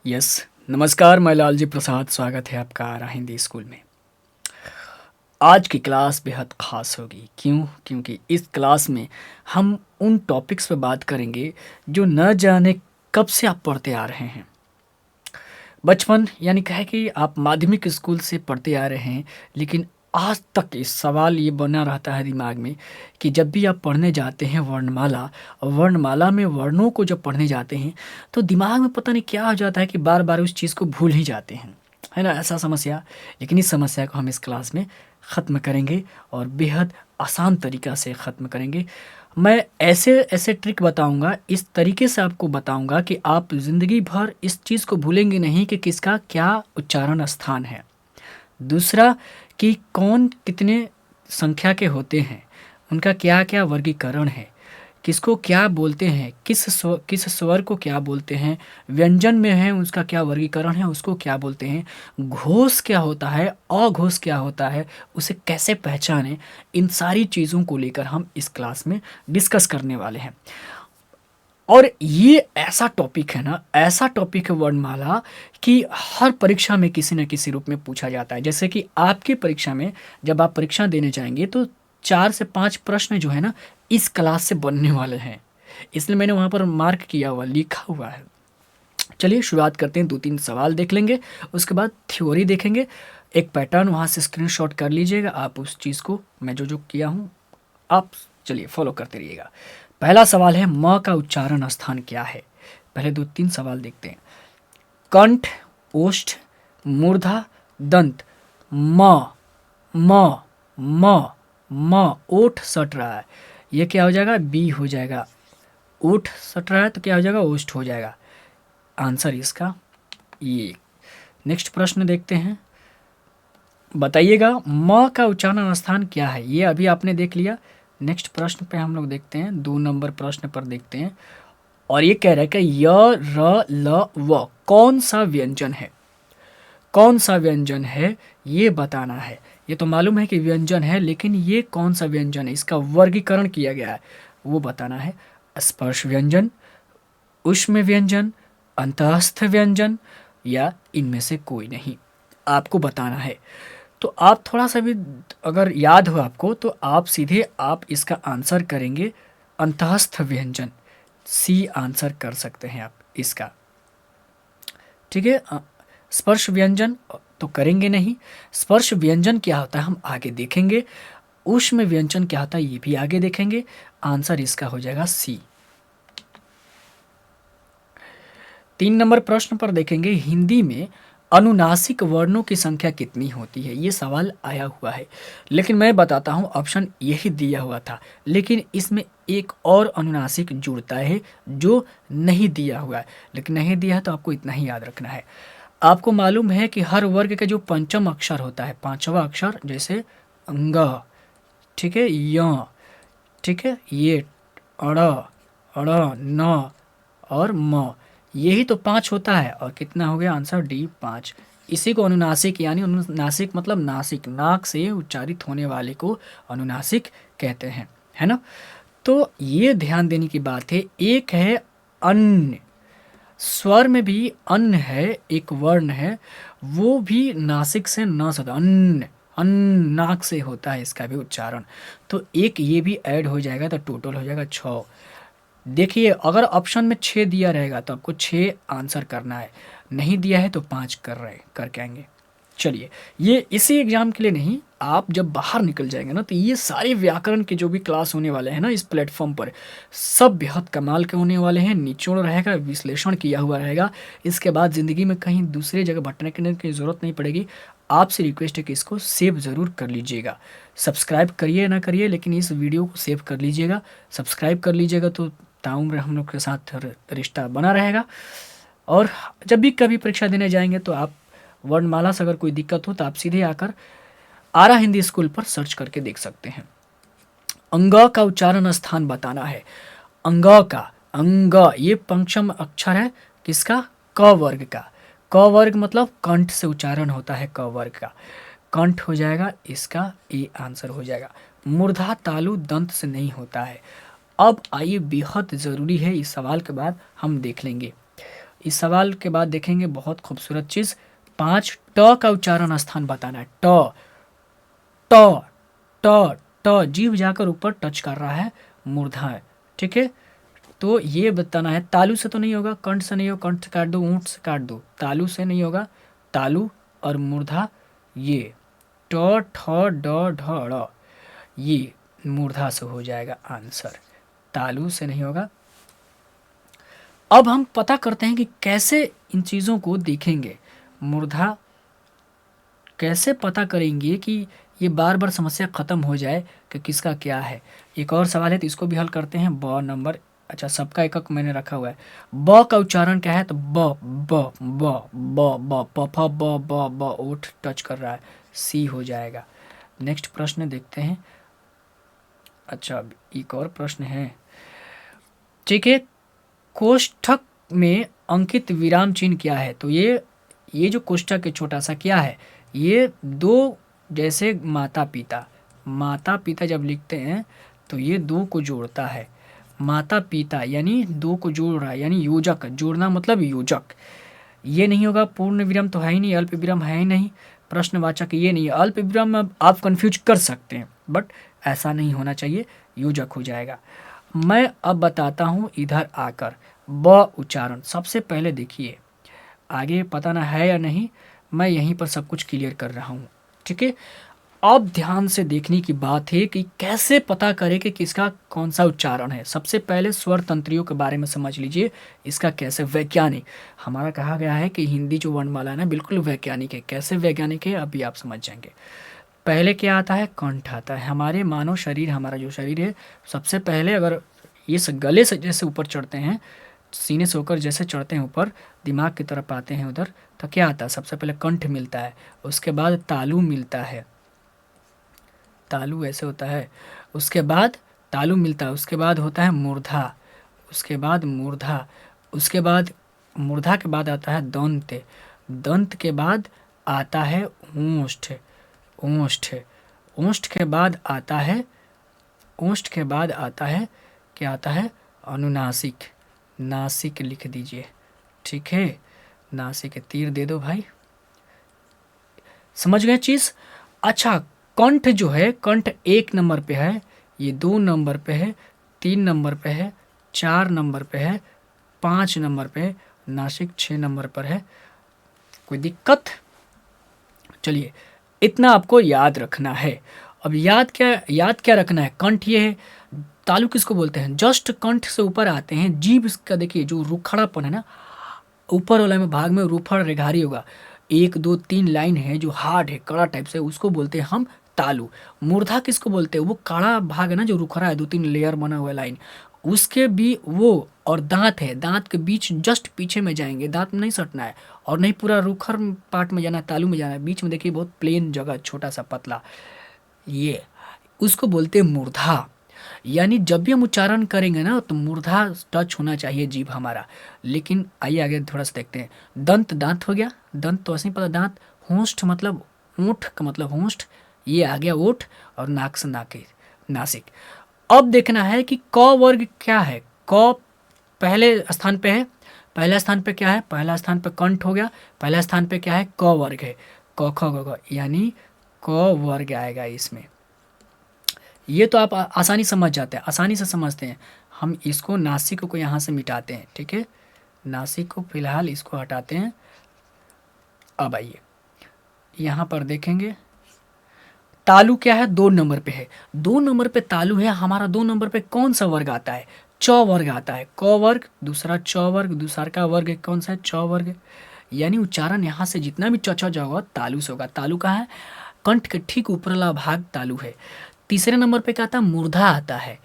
Yes. नमस्कार, मैं लालजी प्रसाद। स्वागत है आपका आरा हिंदी स्कूल में। आज की क्लास बेहद ख़ास होगी। क्यों? क्योंकि इस क्लास में हम उन टॉपिक्स पे बात करेंगे जो न जाने कब से आप पढ़ते आ रहे हैं। बचपन यानी कहे कि आप माध्यमिक स्कूल से पढ़ते आ रहे हैं, लेकिन आज तक इस सवाल ये बना रहता है दिमाग में कि जब भी आप पढ़ने जाते हैं वर्णमाला, और वर्णमाला में वर्णों को जब पढ़ने जाते हैं तो दिमाग में पता नहीं क्या हो जाता है कि बार बार उस चीज़ को भूल ही जाते हैं, है ना? ऐसा समस्या। लेकिन इस समस्या को हम इस क्लास में ख़त्म करेंगे और बेहद आसान तरीक़ा से ख़त्म करेंगे। मैं ऐसे ऐसे ट्रिक बताऊंगा, इस तरीके से आपको बताऊंगा कि आप ज़िंदगी भर इस चीज़ को भूलेंगे नहीं कि किसका क्या उच्चारण स्थान है। दूसरा, कि कौन कितने संख्या के होते हैं, उनका क्या क्या वर्गीकरण है, किसको क्या बोलते हैं, किस स्वर को क्या बोलते हैं, व्यंजन में है उसका क्या वर्गीकरण है, उसको क्या बोलते हैं, घोष क्या होता है, अघोष क्या होता है, उसे कैसे पहचानें। इन सारी चीज़ों को लेकर हम इस क्लास में डिस्कस करने वाले हैं। और ये ऐसा टॉपिक है ना, ऐसा टॉपिक है वर्णमाला कि हर परीक्षा में किसी न किसी रूप में पूछा जाता है। जैसे कि आपकी परीक्षा में जब आप परीक्षा देने जाएंगे तो 4 से 5 प्रश्न जो है ना, इस क्लास से बनने वाले हैं। इसलिए मैंने वहाँ पर मार्क किया हुआ, लिखा हुआ है। चलिए शुरुआत करते हैं। 2-3 सवाल देख लेंगे, उसके बाद थ्योरी देखेंगे। एक पैटर्न वहाँ से स्क्रीनशॉट कर लीजिएगा। आप उस चीज़ को, मैं जो जो किया हूँ, आप चलिए फॉलो करते रहिएगा। पहला सवाल है, म का उच्चारण स्थान क्या है? पहले 2-3 सवाल देखते हैं। कंठ, ओष्ठ, मूर्धा, दंत। म म म म ओठ सट रहा है, ये क्या हो जाएगा? बी हो जाएगा। ओठ सट रहा है तो क्या हो जाएगा? ओष्ठ हो जाएगा। आंसर इसका ये। नेक्स्ट प्रश्न देखते हैं। बताइएगा म का उच्चारण स्थान क्या है? ये अभी आपने देख लिया। नेक्स्ट प्रश्न पे हम लोग देखते हैं, 2 नंबर प्रश्न पर देखते हैं। और ये कह रहा है कि य, र, ल, व कौन सा व्यंजन है? कौन सा व्यंजन है ये बताना है। ये तो मालूम है कि व्यंजन है, लेकिन ये कौन सा व्यंजन है, इसका वर्गीकरण किया गया है, वो बताना है। स्पर्श व्यंजन, ऊष्म व्यंजन, अंतःस्थ व्यंजन, या इनमें से कोई नहीं, आपको बताना है। तो आप थोड़ा सा भी अगर याद हो आपको तो आप सीधे आप इसका आंसर करेंगे अंतःस्थ व्यंजन। सी आंसर कर सकते हैं आप इसका। ठीक है। स्पर्श व्यंजन तो करेंगे नहीं। स्पर्श व्यंजन क्या होता है हम आगे देखेंगे। ऊष्म व्यंजन क्या होता है ये भी आगे देखेंगे। आंसर इसका हो जाएगा सी। 3 नंबर प्रश्न पर देखेंगे, हिंदी में अनुनासिक वर्णों की संख्या कितनी होती है? ये सवाल आया हुआ है, लेकिन मैं बताता हूँ ऑप्शन यही दिया हुआ था, लेकिन इसमें एक और अनुनासिक जुड़ता है जो नहीं दिया हुआ है। लेकिन नहीं दिया है तो आपको इतना ही याद रखना है। आपको मालूम है कि हर वर्ग का जो पंचम अक्षर होता है, 5वां अक्षर, जैसे अंग, ठीक है, य, ठीक है, ये अड़, न और म, यही तो 5 होता है। और कितना हो गया? Answer D, 5। इसी को अनुनासिक, यानी अनुनासिक मतलब नासिक, नाक से उच्चारित होने वाले को अनुनासिक कहते हैं, है ना? तो ये ध्यान देने की बात है। एक है अन्य, स्वर में भी अन्न है, एक वर्ण है, वो भी नासिक से न सदा, अन्न, अन्न नाक से होता है इसका भी उच्चारण। तो एक ये भी ऐड हो जाएगा तो टोटल हो जाएगा 6। देखिए अगर ऑप्शन में 6 दिया रहेगा तो आपको 6 आंसर करना है, नहीं दिया है तो 5 करके आएंगे। चलिए, ये इसी एग्जाम के लिए नहीं, आप जब बाहर निकल जाएंगे ना तो ये सारे व्याकरण के जो भी क्लास होने वाले हैं ना इस प्लेटफॉर्म पर, सब बेहद कमाल के होने वाले हैं। निचोड़ रहेगा, विश्लेषण किया हुआ रहेगा। इसके बाद ज़िंदगी में कहीं दूसरे जगह भटकने की ज़रूरत नहीं पड़ेगी। आपसे रिक्वेस्ट है कि इसको सेव ज़रूर कर लीजिएगा। सब्सक्राइब करिए ना करिए, लेकिन इस वीडियो को सेव कर लीजिएगा। सब्सक्राइब कर लीजिएगा तो ताउम्र हम लोग के साथ रिश्ता बना रहेगा। और जब भी कभी परीक्षा देने जाएंगे तो आप वर्णमाला से अगर कोई दिक्कत हो तो आप सीधे आकर आरा हिंदी स्कूल पर सर्च करके देख सकते हैं। अंग का उच्चारण स्थान बताना है। अंग का, अंग ये पंचम अक्षर है किसका? क वर्ग का। क वर्ग मतलब कंठ से उच्चारण होता है क वर्ग का। कंठ हो जाएगा इसका, ए आंसर हो जाएगा। मूर्धा तालु दंत से नहीं होता है। अब आइए, बेहद ज़रूरी है, इस सवाल के बाद हम देख लेंगे। इस सवाल के बाद देखेंगे बहुत खूबसूरत चीज़। 5 ट का उच्चारण स्थान बताना है। ट ट ट ट, जीभ जाकर ऊपर टच कर रहा है, मूर्धा है, ठीक है। तो ये बताना है, तालु से तो नहीं होगा, कंठ से नहीं होगा, कंठ से काट दो, ऊंट से काट दो, तालु से नहीं होगा, तालु और मूर्धा ये ट ठ ड ढ ड़, ये मूर्धा से हो जाएगा आंसर, तालु से नहीं होगा। अब हम पता करते हैं कि कैसे इन चीज़ों को देखेंगे, मूर्धा कैसे पता करेंगे कि ये बार बार समस्या ख़त्म हो जाए कि किसका क्या है। एक और सवाल है तो इसको भी हल करते हैं। ब नंबर, अच्छा सबका एक एक मैंने रखा हुआ है। ब का उच्चारण क्या है, तो ब ब ब ब ब प फ ब ब ब, ओठ टच कर रहा है, सी हो जाएगा। नेक्स्ट प्रश्न देखते हैं। अच्छा एक और प्रश्न है, ठीक है। कोष्ठक में अंकित विराम चिन्ह क्या है, तो ये जो कोष्ठक है छोटा सा क्या है, ये दो, जैसे माता पिता जब लिखते हैं तो ये दो को जोड़ता है, माता पिता यानी दो को जोड़ रहा है, यानी योजक, जोड़ना मतलब योजक। ये नहीं होगा, पूर्ण विराम तो है ही नहीं, अल्प विराम है ही नहीं, प्रश्नवाचक ये नहीं है। अल्प विराम में आप कंफ्यूज कर सकते हैं बट ऐसा नहीं होना चाहिए, योजक हो जाएगा। मैं अब बताता हूँ इधर आकर ब उच्चारण। सबसे पहले देखिए, आगे पता ना है या नहीं, मैं यहीं पर सब कुछ क्लियर कर रहा हूँ, ठीक है। अब ध्यान से देखने की बात है कि कैसे पता करें कि किसका कौन सा उच्चारण है। सबसे पहले स्वर तंत्रियों के बारे में समझ लीजिए, इसका कैसे वैज्ञानिक, हमारा कहा गया है कि हिंदी जो वर्णमाला है ना बिल्कुल वैज्ञानिक है। कैसे वैज्ञानिक है अभी आप समझ जाएंगे। पहले क्या आता है, कंठ आता है। हमारे मानव शरीर, हमारा जो शरीर है, सबसे पहले अगर इस गले से जैसे ऊपर चढ़ते हैं, सीने से होकर जैसे चढ़ते हैं ऊपर, दिमाग की तरफ आते हैं उधर, तो क्या आता है, सबसे पहले कंठ मिलता है, उसके बाद तालु मिलता है, तालु ऐसे होता है, उसके बाद तालु मिलता है, उसके बाद होता है मूर्धा, उसके बाद मूर्धा, उसके बाद मूर्धा के बाद आता है दंत, दंत के बाद आता है ओष्ठ, ओष्ठ, ओष्ठ के बाद आता है, ओष्ठ के बाद आता है, क्या आता है, अनुनासिक, नासिक लिख दीजिए, ठीक है। नासिक तीर दे दो भाई, समझ गए चीज़। अच्छा कंठ जो है, कंठ 1 नंबर पे है, ये 2 नंबर पे है, 3 नंबर पे है, 4 नंबर पे है, 5 नंबर पे है, नासिक 6 नंबर पर है। कोई दिक्कत? चलिए इतना आपको याद रखना है। अब याद क्या रखना है, कंठ ये है, तालु किसको बोलते हैं, जस्ट कंठ से ऊपर आते हैं, जीभ का देखिए जो रुखड़ापन है ना, ऊपर वाला में भाग में रूफड़ रेघारी होगा, 1 2 3 लाइन है जो हार्ड है, कड़ा टाइप से, उसको बोलते हैं हम तालु। मूर्धा किसको बोलते हैं, वो कड़ा भाग है ना जो रुखड़ा है, 2 3 लेयर बना हुआ लाइन, उसके भी वो, और दांत है, दांत के बीच जस्ट पीछे में जाएंगे, दांत में नहीं सटना है, और नहीं पूरा रुखर पार्ट में जाना है, तालु में जाना है, बीच में देखिए बहुत प्लेन जगह, छोटा सा पतला, ये उसको बोलते हैं मूर्धा। यानी जब भी हम उच्चारण करेंगे ना तो मूर्धा टच होना चाहिए जीभ हमारा। लेकिन आइए आगे थोड़ा सा देखते हैं। दंत, दांत हो गया, दंत तो ऐसे ही पता, दांत, होंठ मतलब ऊँट का मतलब होंठ, ये आ गया ओठ, और नाक से नासिक। अब देखना है कि क वर्ग क्या है, क पहले स्थान पे है, पहला स्थान पे क्या है, पहला स्थान पे कंठ हो गया, पहला स्थान पे क्या है, क वर्ग है, क ख ग घ, यानी क वर्ग आएगा इसमें। ये तो आप आसानी समझ जाते हैं, आसानी से समझते हैं। हम इसको नासिक को यहाँ से मिटाते हैं, ठीक है, नासिक को फिलहाल इसको हटाते हैं। अब आइए यहाँ पर देखेंगे, तालु क्या है, 2 नंबर पे है, 2 नंबर पे तालु है हमारा। 2 नंबर पे कौन सा वर्ग आता है, च वर्ग आता है, क वर्ग दूसरा, च वर्ग दूसरा का वर्ग कौन सा है, च वर्ग। यानी उच्चारण यहाँ से जितना भी च जाएगा तालु से होगा। तालु का है, कंठ के ठीक ऊपरला भाग तालु है। तीसरे नंबर पे क्या आता है, मूर्धा आता है,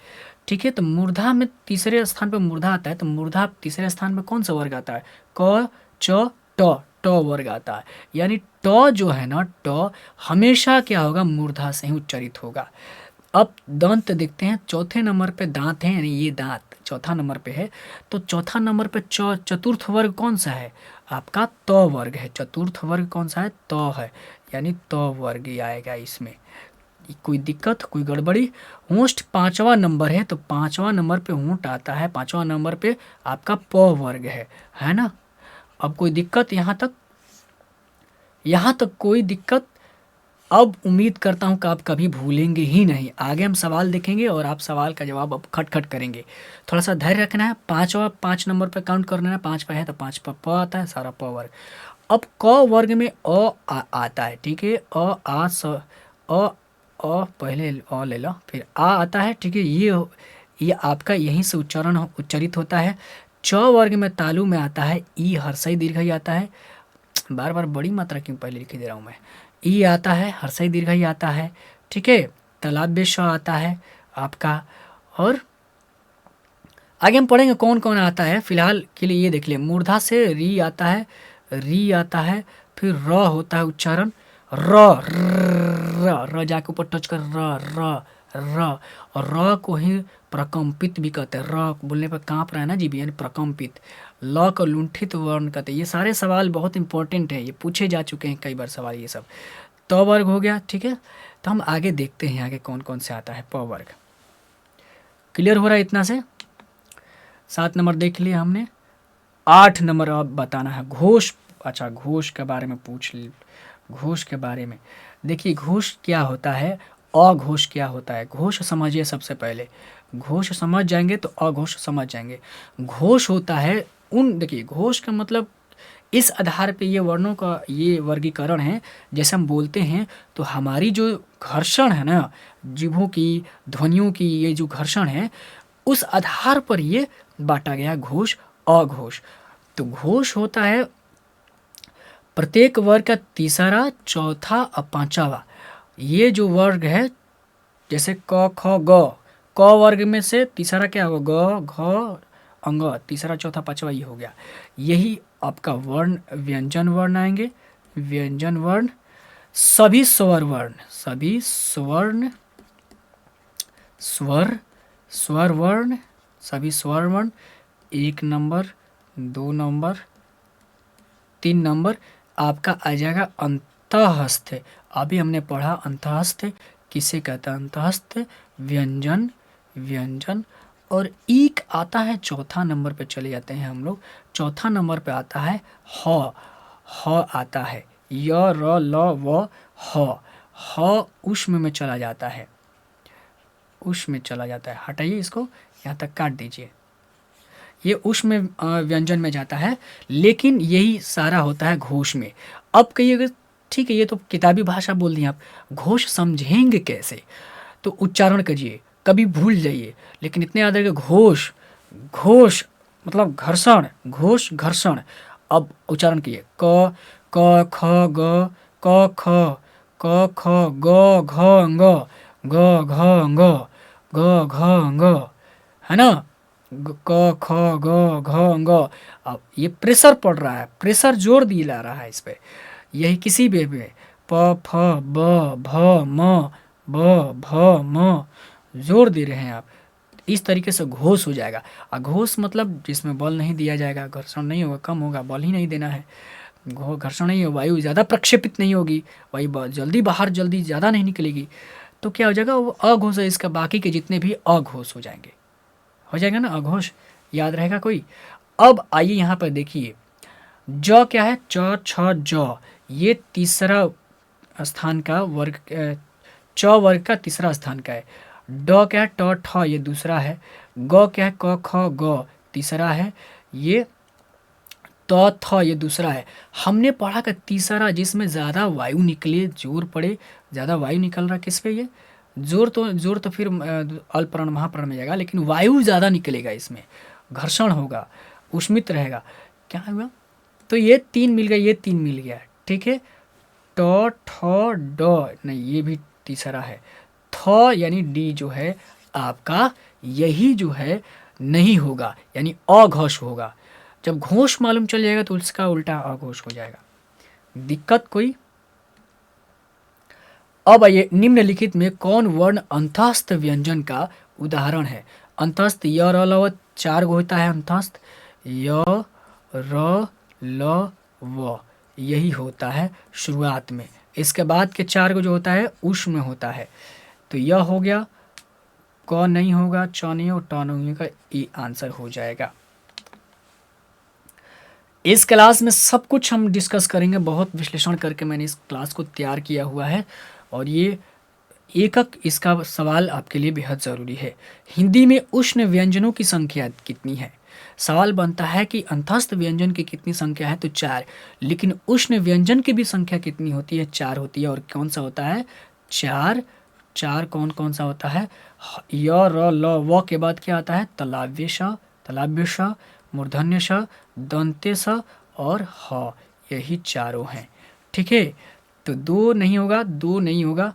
ठीक है। तो मूर्धा में तीसरे स्थान पे मूर्धा आता है, तो मूर्धा तीसरे स्थान पे कौन सा वर्ग आता है, क च ट, ट वर्ग आता है। यानी ट जो है ना, ट हमेशा क्या होगा, मूर्धा से ही उच्चारित होगा। अब दंत देखते हैं, चौथे नंबर पे दांत है, यानी ये दांत चौथा नंबर पे है, तो चौथा नंबर पे चतुर्थ वर्ग कौन सा है आपका, त वर्ग है। चतुर्थ वर्ग कौन सा है, त है, यानी त वर्ग ही आएगा इसमें। कोई दिक्कत, कोई गड़बड़ी। होंठ 5वां नंबर है, तो 5वां नंबर पे होंठ आता है, 5वां नंबर पे आपका प वर्ग है ना। अब कोई दिक्कत यहाँ तक कोई दिक्कत? अब उम्मीद करता हूँ कि आप कभी भूलेंगे ही नहीं। आगे हम सवाल देखेंगे और आप सवाल का जवाब अब खट-खट करेंगे। थोड़ा-सा धैर्य रखना है, 5 नंबर पे काउंट करना है, 5 पे है तो 5 पे प आता है, सारा प वर्ग। अब क वर्ग में आता है, ठीक है? पहले ले लो, फिर आता है, ठीक है? ये आपका यहीं से उच्चरित होता है। च वर्ग में तालु में आता है ई, हर्षई दीर्घई आता है। बार-बार बड़ी मात्रा क्यों पहले लिख दे रहा हूँ मैं? ई आता है, हर्षई दीर्घई आता है, ठीक है? तालाब्य श आता है आपका। और आगे हम पढ़ेंगे कौन-कौन आता है। फिलहाल के लिए ये देख लिए, मूर्धा से री आता है, फिर र होता है उच्चारण, र जाके ऊपर टच कर, र और र को ही प्रकम्पित भी कहते हैं। र बोलने पर काँप रहा है ना जीभ, यानी प्रकम्पित। ल को लुंठित वर्ण कहते हैं। ये सारे सवाल बहुत इंपॉर्टेंट है, ये पूछे जा चुके हैं कई बार सवाल ये सब। त वर्ग हो गया, ठीक है? तो हम आगे देखते हैं आगे कौन-कौन से आता है प वर्ग। क्लियर हो रहा है इतना से? 7 नंबर देख लिया हमने। 8 नंबर अब बताना है घोष। अच्छा, घोष के बारे में पूछ ली। घोष के बारे में देखिए, घोष क्या होता है, अघोष क्या होता है। घोष समझिए सबसे पहले, घोष समझ जाएंगे तो अघोष समझ जाएंगे। घोष होता है देखिए, घोष का मतलब इस आधार पे ये वर्णों का ये वर्गीकरण है। जैसे हम बोलते हैं तो हमारी जो घर्षण है ना, जीभों की, ध्वनियों की, ये जो घर्षण है, उस आधार पर ये बांटा गया घोष अघोष। तो घोष होता है प्रत्येक वर्ग का तीसरा, चौथा और पांचवा। ये जो वर्ग है, जैसे क ख ग, क वर्ग में से तीसरा क्या होगा, ग घ अंग, तीसरा चौथा पांचवा ये हो गया। यही आपका वर्ण व्यंजन वर्ण आएंगे। व्यंजन वर्ण सभी स्वर वर्ण, सभी स्वर वर्ण, सभी स्वर वर्ण 1 नंबर, 2 नंबर, 3 नंबर आपका आ जाएगा अंतःस्थ। अभी हमने पढ़ा अंतःस्थ किसे कहता है, अंतःस्थ व्यंजन। और ईक आता है चौथा नंबर पे चले जाते हैं हम लोग। चौथा नंबर पे आता है ह आता है, य र ल व ह उष्म में चला जाता है, हटाइए इसको, यहाँ तक काट दीजिए। ये उष्म व्यंजन में जाता है, लेकिन यही सारा होता है घोष में। अब कहिएगा ठीक है, ये तो किताबी भाषा बोल दी आप, घोष समझेंगे कैसे? तो उच्चारण करिए, कभी भूल जाइए, लेकिन इतने याद रखिए, घोष मतलब घर्षण, घोष घर्षण। अब उच्चारण कीजिए, क ख ग, क ख ग घ अंग, ग घ अंग, ग घ अंग, है ना? क ख ग घ अंग। अब ये प्रेशर पड़ रहा है, प्रेशर जोर दिला रहा है इस पे। यही किसी भी पे प फ ब भ म जोर दे रहे हैं आप, इस तरीके से घोष हो जाएगा। घोष मतलब जिसमें बल नहीं दिया जाएगा, घर्षण नहीं होगा, कम होगा, बल ही नहीं देना है, घर्षण नहीं होगा, वायु ज़्यादा प्रक्षेपित नहीं होगी, वायु जल्दी बाहर जल्दी ज़्यादा नहीं निकलेगी, तो क्या हो जाएगा, वो अघोष है। इसका बाकी के जितने भी अघोष हो जाएगा ना अघोष, याद रहेगा कोई? अब आइए यहाँ पर देखिए, ज क्या है, च छ ज, ये तीसरा स्थान का वर्ग, च वर्ग का तीसरा स्थान का है। ड क्या है, ट ठ, ये दूसरा है। ग क्या है, क ख ग, तीसरा है। ये त थ, ये दूसरा है। हमने पढ़ा कि तीसरा जिसमें ज़्यादा वायु निकले, जोर पड़े, ज़्यादा वायु निकल रहा किस पे, ये जोर तो फिर अल्पप्राण महाप्राण में जाएगा, लेकिन वायु ज़्यादा निकलेगा, इसमें घर्षण होगा, उष्मित रहेगा। क्या हुआ? तो ये 3 मिल गया, ये 3 मिल गया, ठीक है? ट ठ ड, नहीं ये भी तीसरा है। थ यानी डी जो है आपका, यही जो है नहीं होगा, यानी अघोष होगा। जब घोष मालूम चल जाएगा तो उसका उल्टा अघोष हो जाएगा। दिक्कत कोई? अब आइए, निम्नलिखित में कौन वर्ण अंतःस्थ व्यंजन का उदाहरण है? अंतःस्थ य र ल व 4 गो होता है अंतःस्थ, य र ल व, यही होता है शुरुआत में। इसके बाद के 4 गो जो होता है उष्म में होता है। तो यह हो गया, क नहीं होगा, च नहीं होगा, ट नहीं होगा, ये आंसर हो जाएगा। इस क्लास में सब कुछ हम डिस्कस करेंगे, बहुत विश्लेषण करके मैंने इस क्लास को तैयार किया हुआ है और ये एकक इसका सवाल आपके लिए बेहद ज़रूरी है। हिंदी में उष्ण व्यंजनों की संख्या कितनी है? सवाल बनता है कि अंतस्थ व्यंजन की कितनी संख्या है, तो 4। लेकिन उष्ण व्यंजन की भी संख्या कितनी होती है? 4 होती है। और कौन सा होता है? 4। 4 कौन कौन सा होता है? य र ल व के बाद क्या आता है? तलाव्य श, तलाव्य श, मूर्धन्य श, दंत्य स और ह। यही चारों हैं। ठीक है, तो 2 नहीं होगा, 2 नहीं होगा,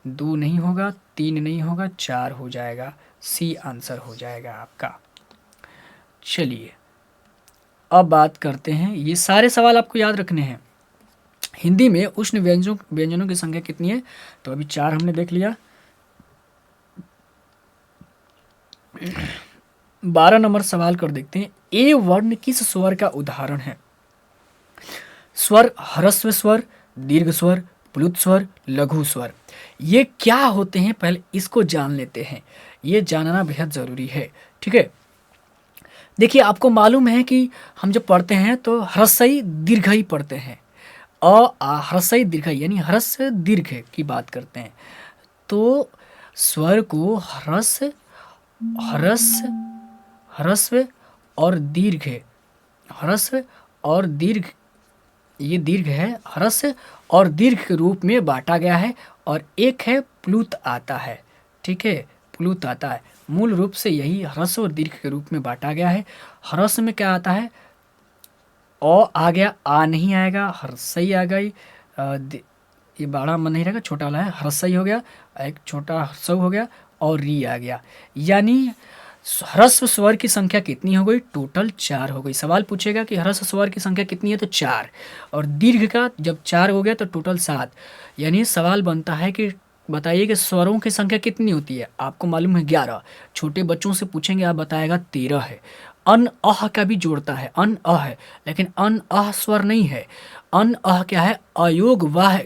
2 नहीं होगा, 3 नहीं होगा, 4 हो जाएगा। सी आंसर हो जाएगा आपका। चलिए अब बात करते हैं, ये सारे सवाल आपको याद रखने हैं। हिंदी में उष्ण व्यंजनों की संख्या कितनी है? तो अभी 4 हमने देख लिया। 12 नंबर सवाल कर देखते हैं। ए वर्ण किस स्वर का उदाहरण है? स्वर ह्रस्व स्वर, दीर्घ स्वर, प्लुत स्वर, लघु स्वर। ये क्या होते हैं पहले इसको जान लेते हैं, ये जानना बेहद ज़रूरी है। ठीक है, देखिए आपको मालूम है कि हम जब पढ़ते हैं तो ह्रस्वई दीर्घई पढ़ते हैं। ह्रस्वई दीर्घई यानी ह्रस्व दीर्घ की बात करते हैं। तो स्वर को ह्रस्व ह्रस्व ह्रस्व और दीर्घ, ह्रस्व और दीर्घ, ये दीर्घ है, ह्रस्व और दीर्घ के रूप में बांटा गया है। और एक है प्लुत आता है। ठीक है, प्लुत आता है। मूल रूप से यही ह्रस्व और दीर्घ के रूप में बांटा गया है। ह्रस्व में क्या आता है? ओ आ गया, आ नहीं आएगा, ह्रस्वई आ गई। ये बड़ा मन नहीं रहेगा, छोटा वाला है, ह्रस्वई हो गया, एक छोटा ह्रस्व हो गया और री आ गया। यानी ह्रस्व स्वर की संख्या कितनी हो गई? टोटल 4 हो गई। सवाल पूछेगा कि ह्रस्व स्वर की संख्या कितनी है, तो 4। और दीर्घ का जब 4 हो गया तो टोटल 7। यानी सवाल बनता है कि बताइए कि स्वरों की संख्या कितनी होती है? आपको मालूम है 11। छोटे बच्चों से पूछेंगे, आप बताएगा 13 है। अन अह का भी जोड़ता है, अन अह है, लेकिन अन अह स्वर नहीं है। अन अह क्या है? अयोग वाह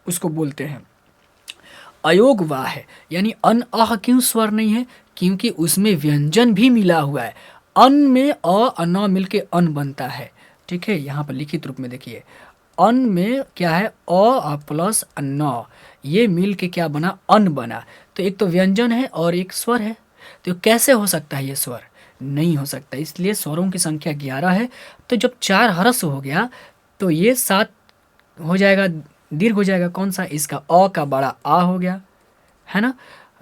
उसको बोलते हैं, अयोग वाह है। यानी अन अह क्यों स्वर नहीं है? क्योंकि उसमें व्यंजन भी मिला हुआ है। अन में अन मिल के अन बनता है। ठीक है, यहाँ पर लिखित रूप में देखिए, अन में क्या है? अ प्लस न, ये मिल के क्या बना? अन बना। तो एक तो व्यंजन है और एक स्वर है, तो कैसे हो सकता है ये स्वर? नहीं हो सकता। इसलिए स्वरों की संख्या 11 है। तो जब 4 ह्रस्व हो गया तो ये 7 हो जाएगा, दीर्घ हो जाएगा। कौन सा? इसका अ का बड़ा आ हो गया, है ना।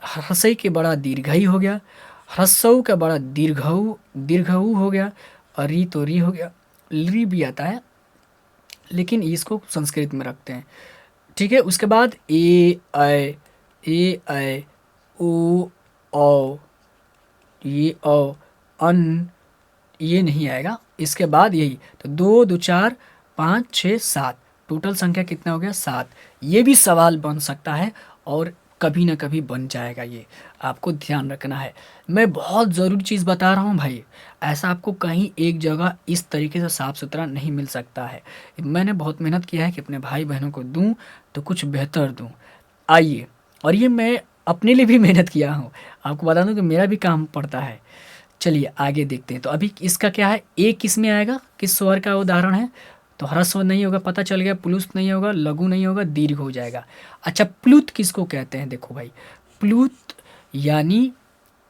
ह्रस्वई के बड़ा दीर्घई हो गया, ह्रस्व का बड़ा दीर्घऊ हो गया। और री तो री हो गया, री भी आता है लेकिन इसको संस्कृत में रखते हैं। ठीक है, उसके बाद ए ऐ ओ औ, ये औ, अन, ये नहीं आएगा। इसके बाद यही तो 2 2 4 5 6 7, टोटल संख्या कितना हो गया? 7। ये भी सवाल बन सकता है और कभी ना कभी बन जाएगा, ये आपको ध्यान रखना है। मैं बहुत ज़रूरी चीज़ बता रहा हूँ भाई, ऐसा आपको कहीं एक जगह इस तरीके से साफ़ सुथरा नहीं मिल सकता है। मैंने बहुत मेहनत किया है कि अपने भाई बहनों को दूँ तो कुछ बेहतर दूँ। आइए, और ये मैं अपने लिए भी मेहनत किया हूँ, आपको बता दूँ कि मेरा भी काम पड़ता है। चलिए आगे देखते हैं। तो अभी इसका क्या है? ए किस में आएगा? किस स्वर का उदाहरण है? तो ह्रस्व नहीं होगा, पता चल गया। प्लुत नहीं होगा, लघु नहीं होगा, दीर्घ हो जाएगा। अच्छा, प्लुत किसको कहते हैं? देखो भाई, प्लुत यानी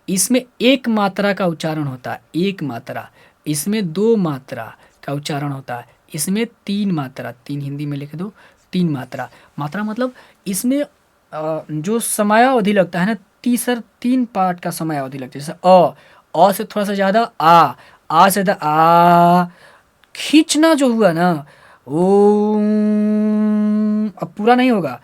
इसमें एक मात्रा का उच्चारण होता है, एक मात्रा। इसमें 2 मात्रा का उच्चारण होता है, इसमें 3 मात्रा। 3 हिंदी में लिख दो, 3 मात्रा। मात्रा मतलब इसमें जो समयावधि लगता है ना, 3 पार्ट का समयावधि लगता है। जैसे अ से थोड़ा सा ज़्यादा आ से ज़्यादा आ, खींचना जो हुआ ना, ओम, अब पूरा नहीं होगा।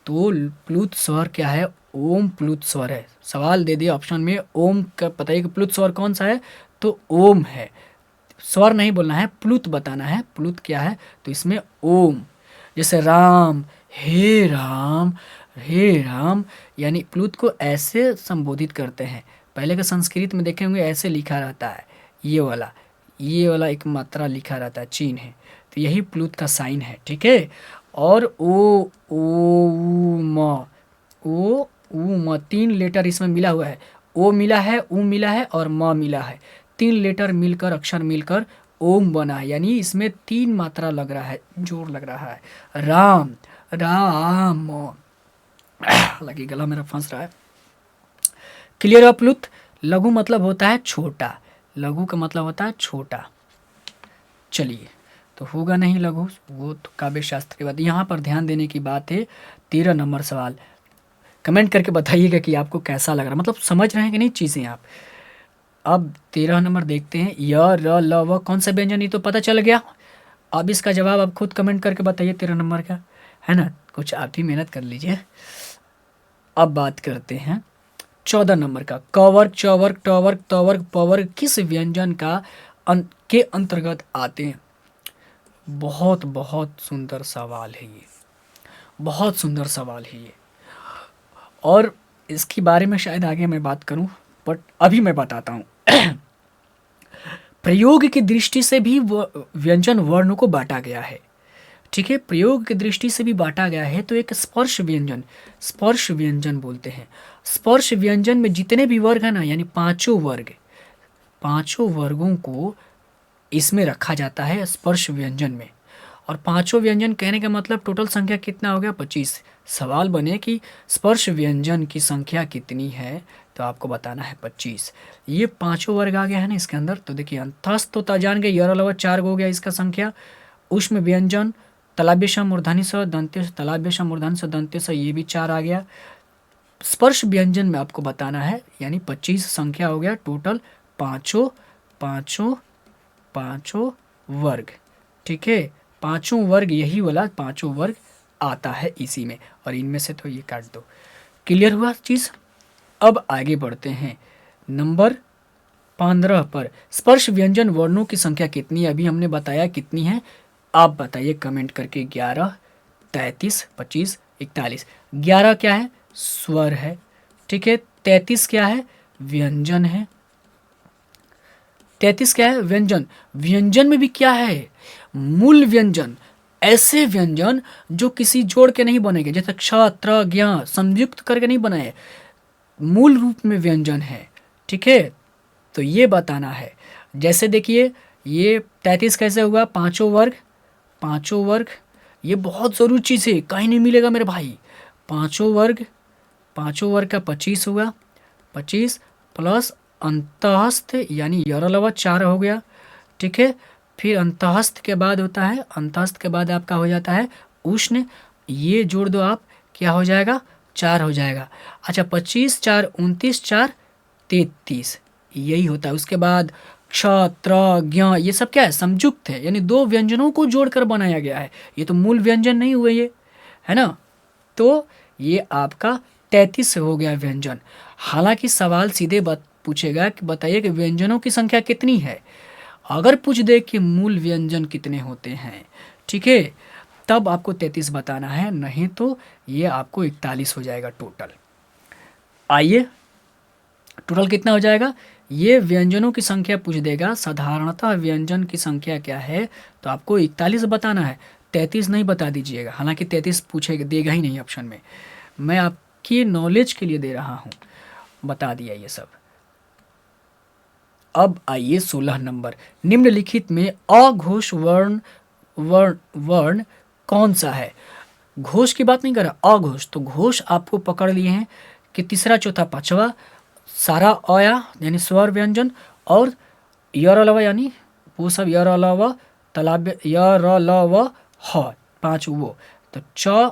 तो प्लुत स्वर क्या है? ओम प्लुत स्वर है। सवाल दे दिया ऑप्शन में, ओम का बताइए कि प्लुत स्वर कौन सा है? तो ओम है। स्वर नहीं बोलना है, प्लुत बताना है। प्लुत क्या है? तो इसमें ओम। जैसे राम, हे राम, हे राम, यानी प्लुत को ऐसे संबोधित करते हैं। पहले के संस्कृत में देखे होंगे ऐसे लिखा रहता है, ये वाला एक मात्रा लिखा रहता है, चिन्ह है। तो यही प्लुत का साइन है। ठीक है, और ओ ऊ म 3 लेटर इसमें मिला हुआ है। ओ मिला है, ऊ मिला है और म मिला है। 3 लेटर मिलकर, अक्षर मिलकर ओम बना है, यानी इसमें 3 मात्रा लग रहा है, जोर लग रहा है। राम, राम। हालांकि गला मेरा फंस रहा है। क्लियर अपलुत। लघु मतलब होता है छोटा, लघु का मतलब होता है छोटा। चलिए, तो होगा नहीं लघु, वो तो काव्य शास्त्र की बात। यहाँ पर ध्यान देने की बात है। 13 नंबर सवाल, कमेंट करके बताइएगा कि आपको कैसा लग रहा है, मतलब समझ रहे हैं कि नहीं चीज़ें आप। अब 13 नंबर देखते हैं, य र ल व कौन सा व्यंजन, ये तो पता चल गया। अब इसका जवाब आप खुद कमेंट करके बताइए 13 नंबर का, है ना, कुछ आप ही मेहनत कर लीजिए। अब बात करते हैं 14 नंबर का, कवर्ग, चवर्ग, टवर्ग, तवर्ग, पवर्ग किस व्यंजन के अंतर्गत आते हैं। बहुत बहुत सुंदर सवाल है ये, बहुत सुंदर सवाल है ये, और इसके बारे में शायद आगे मैं बात करूं, बट अभी मैं बताता हूं। प्रयोग की दृष्टि से भी व्यंजन वर्णों को बांटा गया है। ठीक है, प्रयोग की दृष्टि से भी बांटा गया है। तो एक स्पर्श व्यंजन, स्पर्श व्यंजन बोलते हैं। स्पर्श व्यंजन में जितने भी वर्ग है ना, यानी पांचों वर्ग, पांचों वर्गों को इसमें रखा जाता है स्पर्श व्यंजन में। और पांचों व्यंजन कहने का मतलब टोटल संख्या कितना हो गया, 25। सवाल बने कि स्पर्श व्यंजन की संख्या कितनी है, तो आपको बताना है 25। ये पांचों वर्ग आ गया है ना इसके अंदर। तो देखिए, अंतस्थ तो जान गए, यर अलावा 4 हो गया इसका संख्या। उष्म व्यंजन, तलाभ्य मूर्धनि स दंत्य, तलाभ्य मूर्धनि स दंत्य स, ये भी 4 आ गया। स्पर्श व्यंजन में आपको बताना है, यानी 25 संख्या हो गया टोटल, पांचों पांचों पांचों वर्ग। ठीक है, पांचों वर्ग, यही वाला पांचों वर्ग आता है इसी में, और इनमें से तो ये काट दो। क्लियर हुआ चीज़। अब आगे बढ़ते हैं नंबर 15 पर, स्पर्श व्यंजन वर्णों की संख्या कितनी है, अभी हमने बताया कितनी है, आप बताइए कमेंट करके। 11, 33, 25, 41। 11 क्या है, स्वर है। ठीक है, 33 क्या है, व्यंजन है। 33 क्या है, व्यंजन। व्यंजन में भी क्या है, मूल व्यंजन, ऐसे व्यंजन जो किसी जोड़ के नहीं बनेंगे, जैसे क्ष, त्र, ज्ञ संयुक्त करके नहीं बनाए, मूल रूप में व्यंजन है। ठीक है, तो ये बताना है। जैसे देखिए, ये 33 कैसे हुआ, पांचों वर्ग, पांचों वर्ग, ये बहुत ज़रूरी चीज़ है, कहीं नहीं मिलेगा मेरे भाई। पांचों वर्ग, पांचों वर्ग का 25 हुआ, 25 प्लस अंतःस्थ, यानी यर अलावा 4 हो गया। ठीक है, फिर अंतःस्थ के बाद होता है, अंतःस्थ के बाद आपका हो जाता है उष्ण, ये जोड़ दो आप, क्या हो जाएगा, 4 हो जाएगा। अच्छा, 25 4 29, 4 33, यही होता है। उसके बाद क्ष, त्र, ज्ञ, ये सब क्या है, संयुक्त है, यानी दो व्यंजनों को जोड़कर बनाया गया है। ये तो मूल व्यंजन नहीं हुए ये, है ना। तो ये आपका 33 हो गया व्यंजन। हालांकि सवाल सीधे पूछेगा कि बताइए कि व्यंजनों की संख्या कितनी है। अगर पूछ दे कि मूल व्यंजन कितने होते हैं, ठीक है, तब आपको 33 बताना है, नहीं तो ये आपको 41 हो जाएगा टोटल। आइए, टोटल कितना हो जाएगा, ये व्यंजनों की संख्या पूछ देगा, साधारणतः व्यंजन की संख्या क्या है, तो आपको 41 बताना है, 33 नहीं बता दीजिएगा। हालांकि 33 पूछेगा, देगा ही नहीं ऑप्शन में, मैं आपकी नॉलेज के लिए दे रहा हूँ, बता दिया ये सब। अब आइए 16 नंबर, निम्नलिखित में अघोष वर्ण वर्ण वर्ण कौन सा है। घोष की बात नहीं कर रहा, अघोष। तो घोष आपको पकड़ लिए हैं कि तीसरा, चौथा, पांचवा सारा अया यानी स्वर व्यंजन, और यर अलावा यानी वो सब, यर अलावा तलाब्य, यर अलावा ह, 5 वो। तो च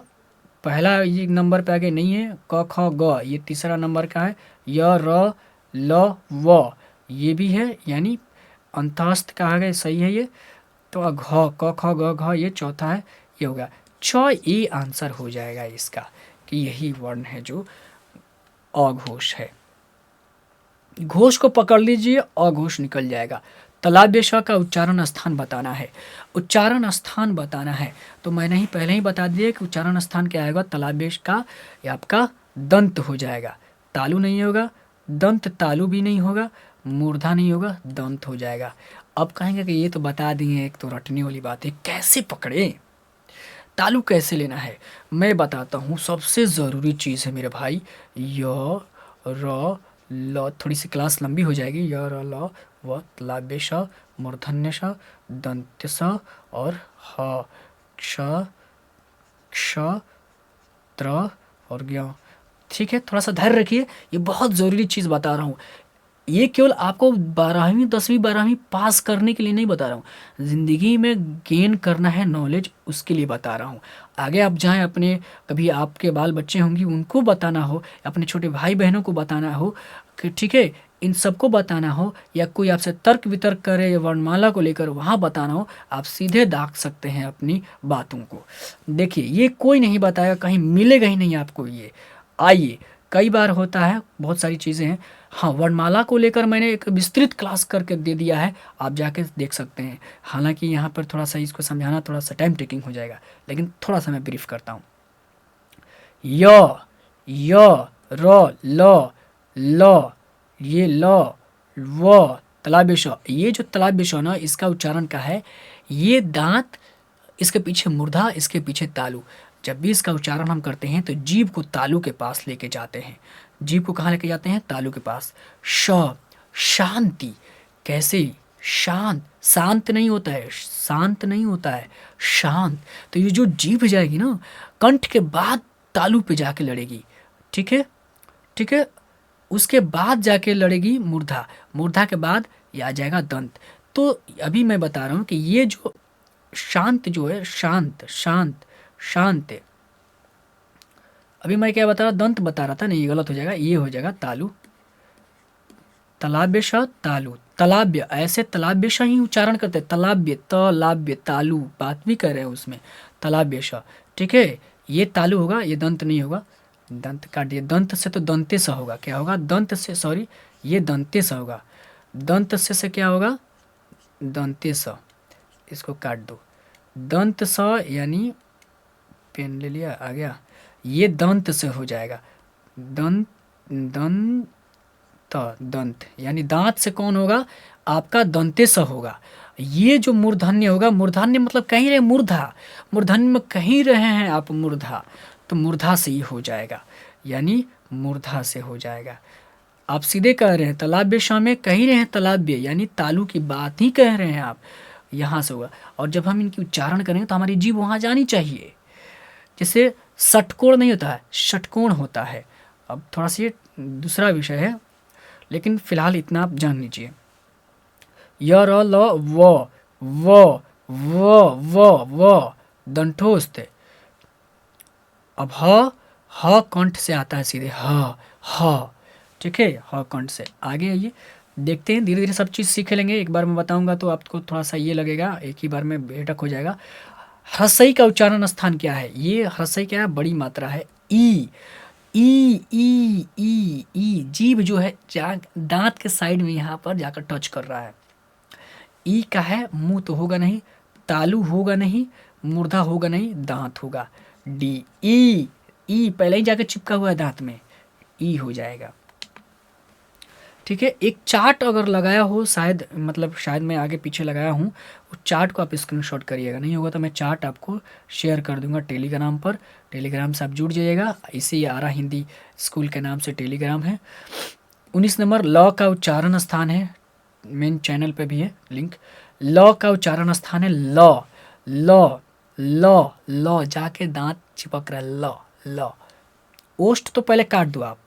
पहला ये नंबर पे आगे नहीं है, क ख ग ये तीसरा नंबर का है, य र ल व ये भी है, यानी अंतस्थ कहा गया, सही है ये। तो घ, क ख ग घ ये चौथा है, ये होगा छ, ये आंसर हो जाएगा इसका, कि यही वर्ण है जो अघोष है। घोष को पकड़ लीजिए, अघोष निकल जाएगा। तलाब्य श का उच्चारण स्थान बताना है, उच्चारण स्थान बताना है। तो मैंने ही पहले ही बता दिया कि उच्चारण स्थान क्या आएगा, तलाब्य का या आपका दंत हो जाएगा, तालु नहीं होगा, दंत तालु भी नहीं होगा, मूर्धा नहीं होगा, दंत हो जाएगा। अब कहेंगे कि ये तो बता दिए, एक तो रटने वाली बात है, कैसे पकड़े, तालु कैसे लेना है, मैं बताता हूँ। सबसे ज़रूरी चीज़ है मेरे भाई, य र ल, थोड़ी सी क्लास लंबी हो जाएगी, य र ल व, तलाभ्य श, मूर्धन्य श, दंत्य स और ह, क्ष, क्ष, त्र और ज्ञ। ठीक है, थोड़ा सा धैर्य रखिए, ये बहुत ज़रूरी चीज़ बता रहा हूँ। ये केवल आपको 12वीं 10वीं 12वीं पास करने के लिए नहीं बता रहा हूँ, ज़िंदगी में गेन करना है नॉलेज, उसके लिए बता रहा हूँ। आगे आप जाएं, अपने कभी आपके बाल बच्चे होंगी उनको बताना हो, अपने छोटे भाई बहनों को बताना हो कि ठीक है, इन सबको बताना हो, या कोई आपसे तर्क वितर्क करे या वर्णमाला को लेकर वहाँ बताना हो, आप सीधे दाग सकते हैं अपनी बातों को। देखिए, ये कोई नहीं बताएगा, कहीं मिलेगा ही नहीं आपको ये। आइए, कई बार होता है, बहुत सारी चीज़ें हैं। हाँ, वर्णमाला को लेकर मैंने एक विस्तृत क्लास करके दे दिया है, आप जाके देख सकते हैं। हालांकि यहाँ पर थोड़ा सा इसको समझाना थोड़ा सा टाइम टेकिंग हो जाएगा, लेकिन थोड़ा सा मैं ब्रीफ करता हूँ। य, य, र, ल, ल, ये ल, व, तलाभ्य श। ये जो तलाभ्य श ना, इसका उच्चारण का है, ये दांत, इसके पीछे मूर्धा, इसके पीछे तालु। जब भी इसका उच्चारण हम करते हैं तो जीभ को तालु के पास लेके जाते हैं। जीभ को कहाँ लेके जाते हैं? तालु के पास। श, शांति। कैसे? शांत, शांत नहीं होता है, शांत नहीं होता है, शांत। तो ये जो जीभ जाएगी ना, कंठ के बाद तालु पे जाके लड़ेगी। ठीक है, ठीक है। उसके बाद जाके लड़ेगी मूर्धा, मूर्धा के बाद ये आ जाएगा दंत। तो अभी मैं बता रहा हूँ कि ये जो शांत जो है, शांत, शांत, शांत। अभी मैं क्या बता रहा, दंत बता रहा था, नहीं गलत हो जाएगा, ये हो जाएगा तालु। तलाभ्य श, तालु, तलाभ्य, ऐसे तलाभ्य श ही उच्चारण करते हैं, तलाभ्य, तलाभ्य, तालु, बात भी कर रहे हैं उसमें, तलाभ्य श। ठीक है, ये तालु होगा, ये दंत नहीं होगा, दंत काट दिए। दंत से तो दंते स होगा, क्या होगा? दंत से, सॉरी, ये दंते स होगा, दंत से क्या होगा? दंते स। इसको काट दो, दंत स यानी, पेन ले लिया, आ गया, ये दंत से हो जाएगा, दंत, दंत, दंत यानी दांत से कौन होगा? आपका दंते स होगा। ये जो मूर्धन्य होगा, मूर्धन्य मतलब कहीं रहे मूर्धा, मूर्धन्य में कहीं रहे हैं आप मूर्धा, तो मूर्धा से ही हो जाएगा, यानी मूर्धा से हो जाएगा। आप सीधे कह रहे हैं तलाभ्य श में कहीं रहे हैं तलाभ्य, यानी तालु की बात ही कह रहे हैं आप, यहाँ से होगा। और जब हम इनकी उच्चारण करेंगे तो हमारी जीभ वहाँ जानी चाहिए। जैसे षटकोण नहीं होता है, षटकोण होता है। अब थोड़ा सा ये दूसरा विषय है, लेकिन फिलहाल इतना आप जान लीजिए। य, र, ल, व, व, व, व, व, दंठोस्थ। अब ह कंठ से आता है सीधे, ह। ठीक है, ह कंठ से। आगे आइए, देखते हैं, धीरे धीरे सब चीज़ सीख लेंगे। एक बार मैं बताऊंगा तो आपको थोड़ा सा ये लगेगा, एक ही बार में बेटक हो जाएगा। ह्रस्वई का उच्चारण स्थान क्या है? ये ह्रस्वई क्या है? बड़ी मात्रा है, ई, ई, ई, ई, ई। जीभ जो है दांत के साइड में यहाँ पर जाकर टच कर रहा है। ई का है, मुंह तो होगा नहीं, तालु होगा नहीं, मूर्धा होगा नहीं, दांत होगा। डी, ई, ई पहले ही जाकर चिपका हुआ है दांत में, ई हो जाएगा। ठीक है, एक चार्ट अगर लगाया हो, शायद, मतलब शायद मैं आगे पीछे लगाया हूँ, उस चार्ट को आप स्क्रीनशॉट करिएगा, नहीं होगा तो मैं चार्ट आपको शेयर कर दूंगा टेलीग्राम पर। टेलीग्राम से आप जुड़ जाइएगा, इसे ये आरा हिंदी स्कूल के नाम से टेलीग्राम है। 19 नंबर ल का उच्चारण स्थान है, मेन चैनल पे भी है लिंक। ल का उच्चारण स्थान है ल, ल, ल, ल, जाके दांत चिपक रहा है, ल, ल। ओष्ठ तो पहले काट दो आप,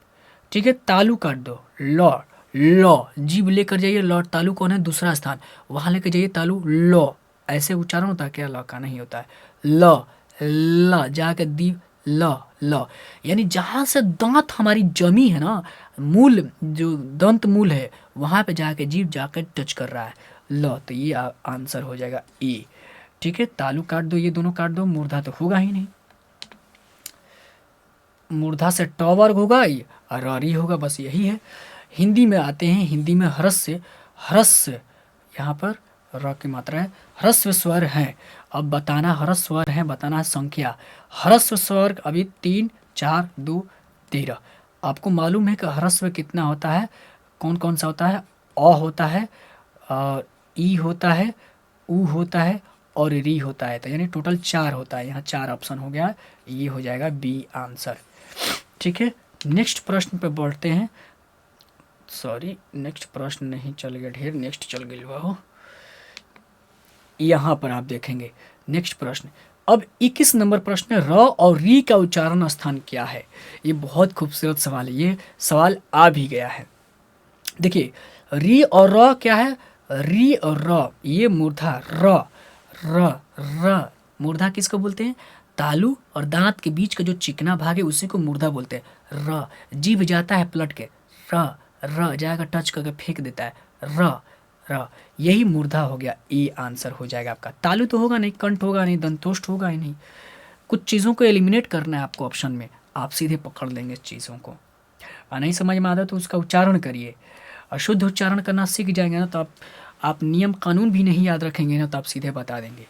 ठीक है, तालु काट दो, ल, ल, जीभ लेकर जाइए, ल, तालु कौन है? दूसरा स्थान, वहां लेकर जाइए तालु, ल। ऐसे उच्चारण होता है क्या? ल का नहीं होता है, ल, ल, जाकर दीप, ल, ल, यानी जहां से दांत हमारी जमी है ना, मूल जो दंत मूल है, वहां पे जाके जीभ जाकर टच कर रहा है, ल। तो ये आंसर हो जाएगा ए। ठीक है, तालु काट दो, ये दोनों काट दो, मूर्धा तो होगा ही नहीं, मूर्धा से ट वर्ग होगा और री होगा, बस यही है। हिंदी में आते हैं, हिंदी में ह्रस्व, ह्रस्व, यहाँ पर र की मात्रा है, ह्रस्व स्वर है। अब बताना ह्रस्व स्वर है, बताना है संख्या। ह्रस्व स्वर अभी 3, 4, 2, 13। आपको मालूम है कि ह्रस्व कितना होता है? कौन कौन सा होता है? अ होता है, ई होता है, उ होता है और री होता है। तो यानी टोटल 4 होता है, यहाँ 4 ऑप्शन हो गया, ये हो जाएगा बी आंसर। ठीक है, नेक्स्ट प्रश्न पे बढ़ते हैं। सॉरी, नेक्स्ट प्रश्न नहीं चल गया ढेर, नेक्स्ट चल गई हो। यहाँ पर आप देखेंगे नेक्स्ट प्रश्न। अब 21 नंबर प्रश्न, र और री का उच्चारण स्थान क्या है? ये बहुत खूबसूरत सवाल है, ये सवाल आ भी गया है। देखिए, री और र क्या है? री और र, ये मूर्धा र, र र मूर्धा किसको बोलते हैं? तालू और दांत के बीच का जो चिकना भाग है उसी को मूर्धा बोलते हैं। र, जीभ जाता है पलट के, र जाएगा टच करके फेंक देता है, र, यही मूर्धा हो गया। ए आंसर हो जाएगा आपका। तालु तो होगा नहीं, कंठ होगा नहीं, दंतोष्ठ होगा ही नहीं। कुछ चीज़ों को एलिमिनेट करना है आपको ऑप्शन में, आप सीधे पकड़ लेंगे चीज़ों को। नहीं समझ में आता तो उसका उच्चारण करिए, अशुद्ध उच्चारण करना सीख जाएंगे ना तो आप नियम कानून भी नहीं याद रखेंगे ना तो आप सीधे बता देंगे।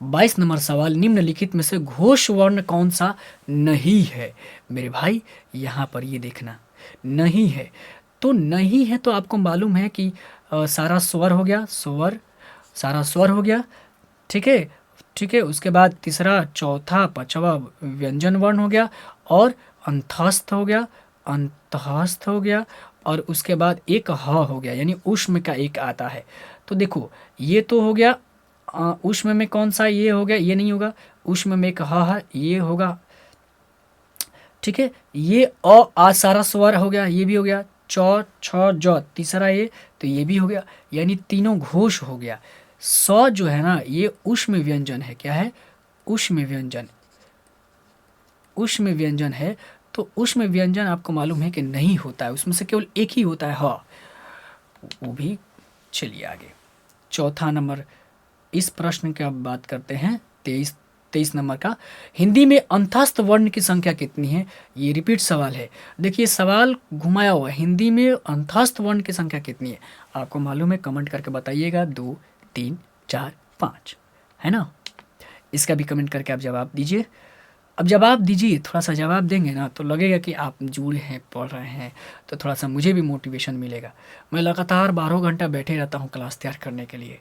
22 नंबर सवाल, निम्नलिखित में से घोष वर्ण कौन सा नहीं है? मेरे भाई यहाँ पर ये देखना, नहीं है तो नहीं है तो आपको मालूम है कि सारा स्वर हो गया, स्वर, सारा स्वर हो गया, ठीक है, ठीक है। उसके बाद तीसरा, चौथा, पांचवा व्यंजन वर्ण हो गया और अंतस्थ हो गया, अंतस्थ हो गया, और उसके बाद एक ह हो गया, यानी ऊष्म का एक आता है। तो देखो ये तो हो गया, ऊष्म में कौन सा? ये हो गया, ये नहीं होगा। ऊष्म में एक ह है, ये होगा, ठीक है। ये आ सारा स्वर हो गया, ये भी हो गया। चौ, छ, ज तीसरा ये, तो ये भी हो गया, यानी तीनों घोष हो गया। स जो है ना, ये ऊष्म व्यंजन है। क्या है? ऊष्म व्यंजन, ऊष्म व्यंजन है। तो ऊष्म व्यंजन आपको मालूम है कि नहीं होता है, उसमें से केवल एक ही होता है, ह, वो भी। चलिए आगे, चौथा नंबर, इस प्रश्न की अब बात करते हैं। 23 नंबर का, हिंदी में अंतस्थ वर्ण की संख्या कितनी है? ये रिपीट सवाल है, देखिए सवाल घुमाया हुआ है। हिंदी में अंतस्थ वर्ण की संख्या कितनी है? आपको मालूम है? कमेंट करके बताइएगा। 2, 3, 4, 5 है ना? इसका भी कमेंट करके आप जवाब दीजिए। अब जवाब दीजिए, थोड़ा सा जवाब देंगे ना तो लगेगा कि आप जुड़े हैं, पढ़ रहे हैं, तो थोड़ा सा मुझे भी मोटिवेशन मिलेगा। मैं लगातार 12 घंटा बैठे रहता हूँ क्लास तैयार करने के लिए,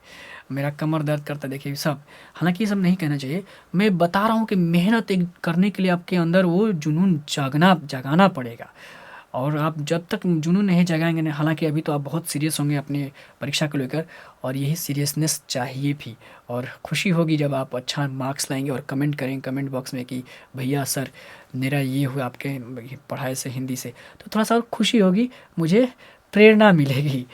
मेरा कमर दर्द करता, देखिए सब। हालांकि ये सब नहीं कहना चाहिए, मैं बता रहा हूँ कि मेहनत करने के लिए आपके अंदर वो जुनून जगाना पड़ेगा। और आप जब तक जुनून नहीं जगाएंगे ना, हालांकि अभी तो आप बहुत सीरियस होंगे अपने परीक्षा को लेकर, और यही सीरियसनेस चाहिए भी। और खुशी होगी जब आप अच्छा मार्क्स लाएंगे और कमेंट करेंगे कमेंट बॉक्स में कि भैया सर मेरा ये हुआ आपके पढ़ाई से, हिंदी से, तो थोड़ा सा और खुशी होगी, मुझे प्रेरणा मिलेगी।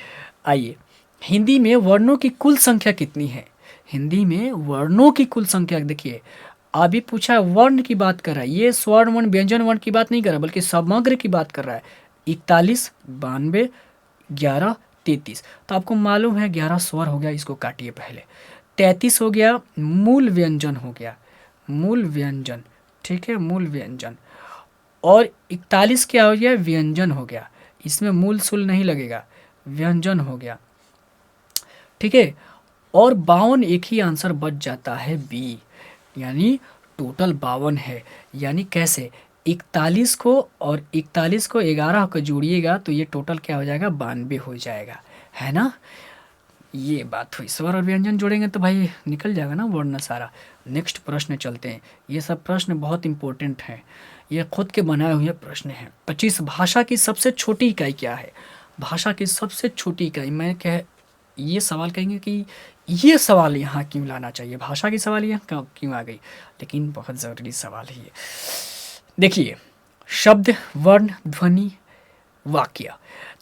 आइए, हिंदी में वर्णों की कुल संख्या कितनी है? हिंदी में वर्णों की कुल संख्या देखिए, अभी पूछा वर्ण की बात कर रहा है, ये स्वर्ण वर्ण व्यंजन वर्ण की बात नहीं कर रहा बल्कि समग्र की बात कर रहा है। 41, 92, 11, 33, तो आपको मालूम है 11 स्वर हो गया, इसको काटिए पहले। 33 हो गया, मूल व्यंजन हो गया, मूल व्यंजन, ठीक है, मूल व्यंजन। और 41 क्या हो गया? व्यंजन हो गया, इसमें मूल सुल नहीं लगेगा, व्यंजन हो गया, ठीक है। और 52 एक ही आंसर बच जाता है, बी, यानी टोटल 52 है। यानी कैसे? 41 को और 41 को 11 को जोड़िएगा तो ये टोटल क्या हो जाएगा? 92 हो जाएगा, है ना? ये बात हुई। स्वर और व्यंजन जोड़ेंगे तो भाई निकल जाएगा ना वर्ण सारा। नेक्स्ट प्रश्न चलते हैं, ये सब प्रश्न बहुत इंपॉर्टेंट हैं, ये खुद के बनाए हुए प्रश्न हैं। 25, भाषा की सबसे छोटी इकाई क्या है? भाषा की सबसे छोटी इकाई, मैं कह ये सवाल कहेंगे कि ये सवाल यहाँ क्यों लाना चाहिए, भाषा की सवाल यहाँ क्यों आ गई, लेकिन बहुत ज़रूरी सवाल है ये। देखिए, शब्द, वर्ण, ध्वनि, वाक्य,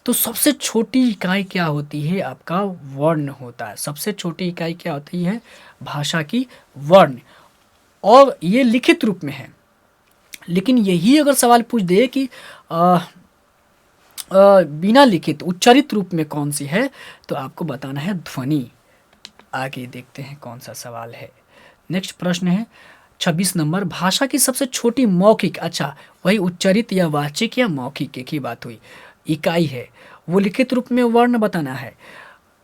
तो सबसे छोटी इकाई क्या होती है? आपका वर्ण होता है। सबसे छोटी इकाई क्या होती है? भाषा की वर्ण, और ये लिखित रूप में है। लेकिन यही अगर सवाल पूछ दे कि बिना लिखित उच्चारित रूप में कौन सी है, तो आपको बताना है ध्वनि। आगे देखते हैं कौन सा सवाल है। नेक्स्ट प्रश्न है 26 नंबर, भाषा की सबसे छोटी मौखिक, अच्छा वही उच्चारित या वाचिक या मौखिक एक ही बात हुई, इकाई है, वो लिखित रूप में वर्ण बताना है।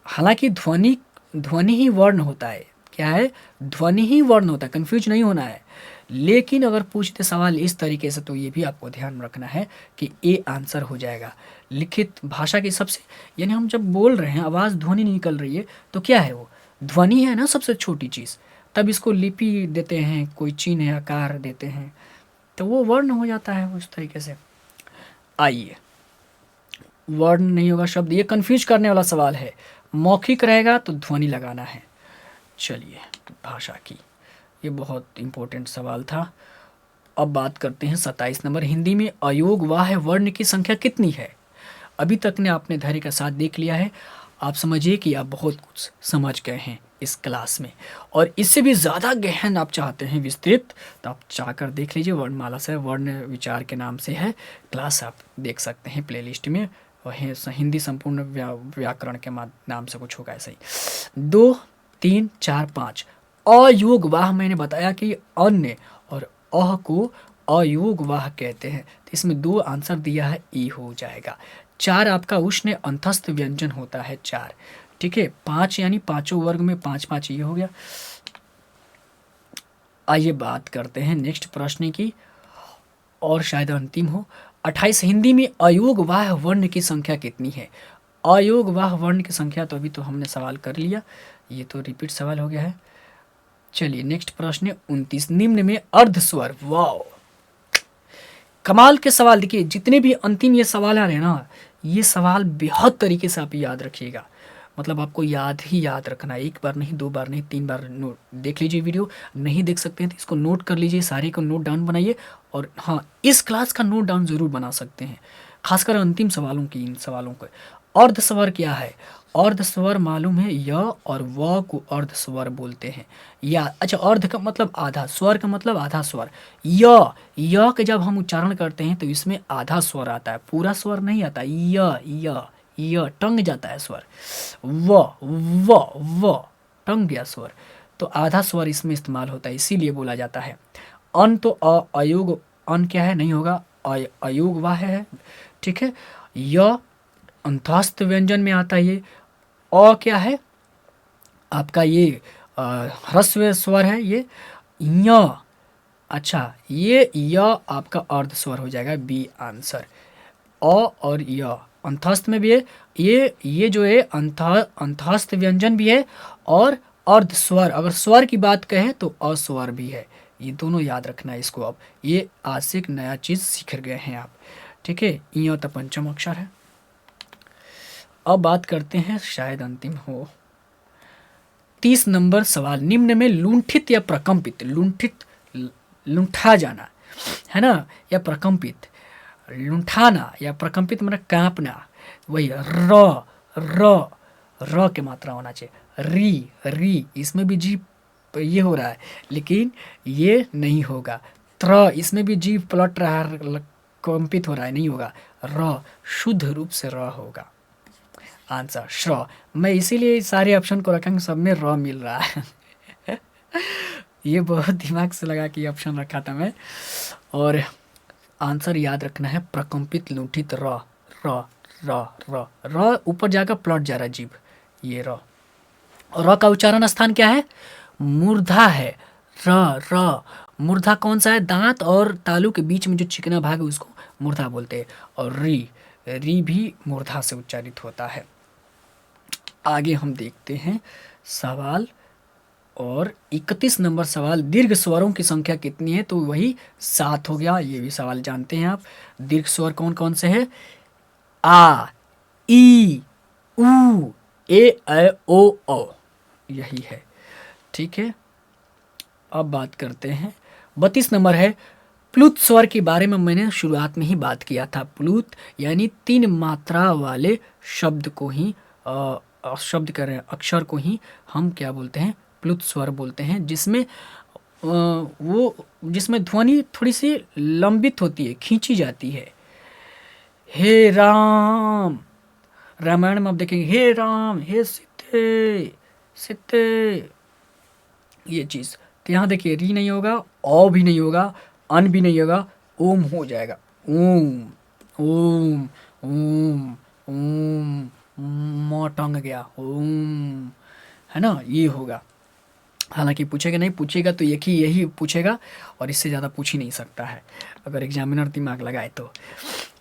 हालांकि ध्वनि ध्वनि ही वर्ण होता है, क्या है? ध्वनि ही वर्ण होता है, कंफ्यूज नहीं होना है। लेकिन अगर पूछते सवाल इस तरीके से तो ये भी आपको ध्यान रखना है कि ए आंसर हो जाएगा। लिखित भाषा की सबसे, यानी हम जब बोल रहे हैं आवाज़ ध्वनि निकल रही है तो क्या है? वो ध्वनि है ना सबसे छोटी चीज़, तब इसको लिपि देते हैं, कोई चिन्ह आकार देते हैं, तो वो वर्ण हो जाता है उस तरीके से। आइए, वर्ण नहीं होगा शब्द, ये कंफ्यूज करने वाला सवाल है। मौखिक रहेगा तो ध्वनि लगाना है। चलिए, भाषा की, ये बहुत इम्पोर्टेंट सवाल था। अब बात करते हैं 27 नंबर, हिंदी में अयोगवाह वर्ण की संख्या कितनी है? अभी तक ने आपने धैर्य का साथ देख लिया है, आप समझिए कि आप बहुत कुछ समझ गए हैं इस क्लास में, और इससे भी ज़्यादा गहन आप चाहते हैं विस्तृत, तो आप चाहकर देख लीजिए, वर्णमाला से वर्ण विचार के नाम से है क्लास, आप देख सकते हैं प्लेलिस्ट में, और हिंदी संपूर्ण व्याकरण के नाम से कुछ होगा ऐसा ही। 2, 3, 4, 5 अयोगवाह, मैंने बताया कि अन्य और अह को अयोगवाह कहते हैं, तो इसमें 2 आंसर दिया है, ई हो जाएगा। 4 आपका उष्ण अंतस्थ व्यंजन होता है, 4, ठीक है। 5 यानी पांचों वर्ग में 5 5 ये हो गया। आइए बात करते हैं नेक्स्ट प्रश्न की, और शायद अंतिम हो। 28, हिंदी में अयोगवाह वर्ण की संख्या कितनी है? अयोगवाह वर्ण की संख्या तो अभी तो हमने सवाल कर लिया, ये तो रिपीट सवाल हो गया है। चलिए नेक्स्ट प्रश्न 29, निम्न में अर्ध स्वर, वाओ कमाल के सवाल। देखिए जितने भी अंतिम ये सवाल आ रहे हैं ना, ये सवाल बेहद तरीके से आप याद रखिएगा, मतलब आपको याद ही याद रखना है, 1 बार नहीं, 2 बार नहीं, 3 बार नोट देख लीजिए। वीडियो नहीं देख सकते हैं तो इसको नोट कर लीजिए, सारे को नोट डाउन बनाइए, और हाँ इस क्लास का नोट डाउन ज़रूर बना सकते हैं, खासकर अंतिम सवालों की, इन सवालों को। अर्ध स्वर क्या है? अर्ध स्वर मालूम है, य और व को अर्ध स्वर बोलते हैं। या अच्छा, अर्ध का मतलब आधा, स्वर का मतलब आधा स्वर। य के जब हम उच्चारण करते हैं तो इसमें आधा स्वर आता है, पूरा स्वर नहीं आता। य टंग जाता है स्वर। व टंग गया स्वर, तो आधा स्वर इसमें इस्तेमाल होता है, इसीलिए बोला जाता है। अन तो अयोग, अन क्या है, नहीं होगा, अयोगवाह है, ठीक है। य अंतस्थ व्यंजन में आता है ये। अ क्या है आपका, ये ह्रस्व स्वर है ये। य, अच्छा ये य आपका अर्ध स्वर हो जाएगा, बी आंसर। अ और य अंतस्थ में भी है, ये जो है अंतस्थ व्यंजन भी है, और अर्ध स्वर, अगर स्वर की बात कहें तो अस्वर भी है, ये दोनों याद रखना है इसको। अब ये आज से एक नया चीज़ सीख गए हैं आप, ठीक है। य तो पंचम अक्षर है। अब बात करते हैं, शायद अंतिम हो, 30 नंबर सवाल, निम्न में लुंठित या प्रकंपित, लुंठित लुंठा जाना है ना, या प्रकंपित, लुंठाना या प्रकंपित मतलब कांपना, वही र के मात्रा होना चाहिए। री इसमें भी जी ये हो रहा है, लेकिन ये नहीं होगा। त्र इसमें भी जी पलट रहा है, कंपित हो रहा है, नहीं होगा। र शुद्ध रूप से र होगा आंसर, श्र। मैं इसीलिए सारे ऑप्शन को रखा, सब में र मिल रहा है ये बहुत दिमाग से लगा कि ऑप्शन रखा था मैं, और आंसर याद रखना है, प्रकंपित लुंठित र र र र र ऊपर जाकर प्लट जा रहा है जीभ, ये र। और र का उच्चारण स्थान क्या है? मूर्धा है। र मूर्धा कौन सा है? दांत और तालू के बीच में जो चिकना भाग है उसको मूर्धा बोलते हैं। और री भी मूर्धा से उच्चारित होता है। आगे हम देखते हैं सवाल, और 31 नंबर सवाल, दीर्घ स्वरों की संख्या कितनी है? तो वही 7 हो गया, ये भी सवाल जानते हैं आप। दीर्घ स्वर कौन कौन से हैं? आ, ई, उ, ए, ऐ, ओ, यही है, ठीक है। अब बात करते हैं 32 नंबर है, प्लुत स्वर के बारे में मैंने शुरुआत में ही बात किया था। प्लुत यानी 3 मात्रा वाले शब्द को ही शब्द कर रहे हैं, अक्षर को ही हम क्या बोलते हैं? प्लुत स्वर बोलते हैं, जिसमें जिसमें ध्वनि थोड़ी सी लंबित होती है, खींची जाती है। हे राम, रामायण में आप देखेंगे, हे राम, हे सीते सीते, ये चीज़। तो यहाँ देखिए, री नहीं होगा, औ भी नहीं होगा, अन भी नहीं होगा, ओम हो जाएगा। ओम ओम ओम ओम, म टंग गया, ओम, है ना, ये होगा। हालांकि पूछेगा नहीं, पूछेगा तो एक ही यही पूछेगा, और इससे ज़्यादा पूछ ही नहीं सकता है अगर एग्जामिनर दिमाग लगाए तो,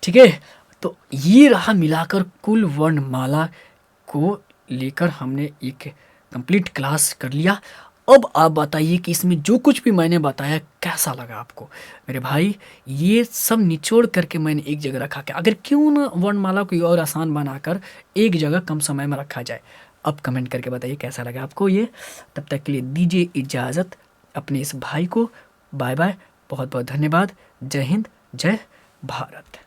ठीक है। तो ये रहा मिलाकर कुल वर्णमाला को लेकर हमने एक कंप्लीट क्लास कर लिया। अब आप बताइए कि इसमें जो कुछ भी मैंने बताया कैसा लगा आपको। मेरे भाई, ये सब निचोड़ करके मैंने एक जगह रखा, कि अगर क्यों ना वर्णमाला को और आसान बनाकर एक जगह कम समय में रखा जाए। अब कमेंट करके बताइए कैसा लगा आपको ये। तब तक के लिए दीजिए इजाज़त अपने इस भाई को। बाय बाय, बहुत बहुत धन्यवाद। जय हिंद, जय भारत।